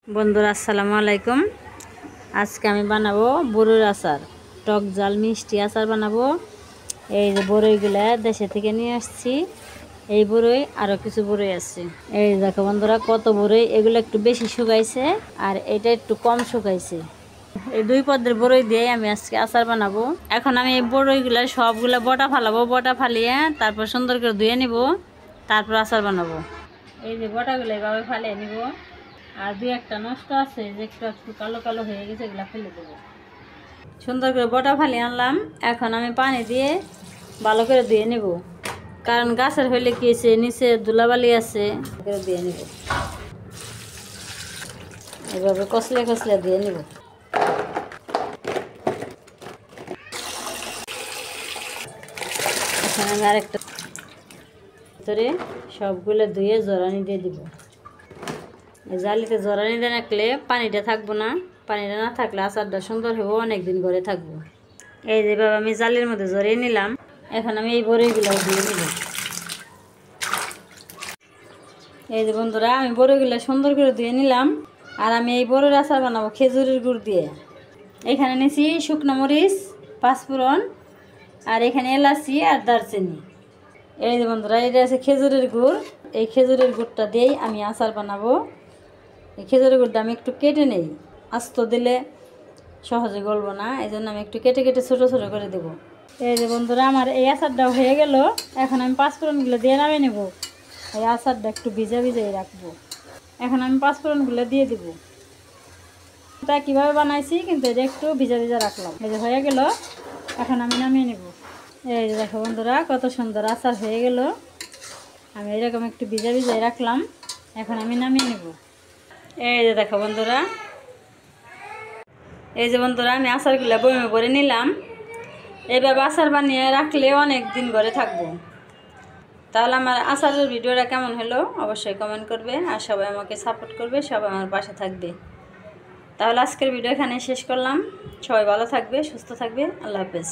বন্ধুরা আসসালামু আলাইকুম। আজকে আমি বানাবো বড়ইর আচার, টক ঝাল মিষ্টি আচার বানাবো। এই যে বড়ইগুলা দেশে থেকে নিয়ে আসছি। এই বড়ই আরও কিছু বড়ই আছে। এই দেখো বন্ধুরা কত বড়ই, এগুলো একটু বেশি শুকাইছে আর এটা একটু কম শুকাইছে। এই দুই পদের বড়ই দিয়ে আমি আজকে আচার বানাবো। এখন আমি এই বড়ইগুলা সবগুলা বটা ফালাবো, বটা ফালিয়ে তারপর সুন্দর করে ধুয়ে নিব, তারপর আচার বানাবো। এই যে বটাগুলো এভাবে ফালিয়ে নিব, আর দুই একটা নষ্ট আছে যে একটু একটু কালো কালো হয়ে গেছে, এগুলা ফেলে দেবো। সুন্দর করে বটা ফালিয়ে আনলাম। এখন আমি পানি দিয়ে ভালো করে ধুয়ে নেব, কারণ গাছের হইলে কি হয়েছে নিচে ধুলাবালি আছে, দিয়ে নেব। এভাবে কষলে কষলে দিয়ে নেব। এখন আমি আরেকটা ভিতরে সবগুলো ধুয়ে জরানি দিয়ে দিব। জালিতে জরানি দিয়ে রাখলে পানিটা থাকবো না, পানিটা না থাকলে আচারটা সুন্দর হবো, অনেকদিন ঘরে থাকবো। এই যেভাবে আমি জালির মধ্যে জড়িয়ে নিলাম। এখন আমি এই বড়ইগুলো দিয়ে নিব। এই যে বন্ধুরা আমি বড়ইগুলো সুন্দর করে ধুয়ে নিলাম। আর আমি এই বড়ইর আচার বানাবো খেজুরের গুড় দিয়ে। এখানে নিয়েছি শুকনো মরিচ, পাঁচফোড়ন, আর এখানে এলাচি আর দারচিনি। এই যে বন্ধুরা এটা আছে খেজুরের গুড়। এই খেজুরের গুড়টা দিয়েই আমি আচার বানাবো। এই খেজুরের গুড়টা আমি একটু কেটে নেই, আস্ত দিলে সহজে গলবো না, এই জন্য আমি একটু কেটে কেটে ছোটো ছোটো করে দেবো। এই যে বন্ধুরা আমার এই আচারটা হয়ে গেল। এখন আমি পাঁচফোড়নগুলো দিয়ে নামিয়ে নেব। এই আচারটা একটু ভিজা ভিজাই রাখবো। এখন আমি পাঁচফোড়নগুলো দিয়ে দেবো। এটা কীভাবে বানাইছি কিন্তু এটা একটু ভিজা ভিজা রাখলাম। এই যে হয়ে গেল, এখন আমি নামিয়ে নেব। এই যে দেখো বন্ধুরা কত সুন্দর আচার হয়ে গেল। আমি এরকম একটু ভিজা ভিজাই রাখলাম, এখন আমি নামিয়ে নেব। এই যে দেখো বন্ধুরা, এই যে বন্ধুরা আমি আচারগুলো বয়মে ভরে নিলাম। এইভাবে আচার বানিয়ে রাখলে অনেক দিন ঘরে থাকবো। তাহলে আমার আচারের ভিডিওটা কেমন হলো অবশ্যই কমেন্ট করবে, আর সবাই আমাকে সাপোর্ট করবে, সবাই আমার পাশে থাকবে। তাহলে আজকের ভিডিও এখানে শেষ করলাম। সবাই ভালো থাকবে, সুস্থ থাকবে। আল্লাহ হাফেজ।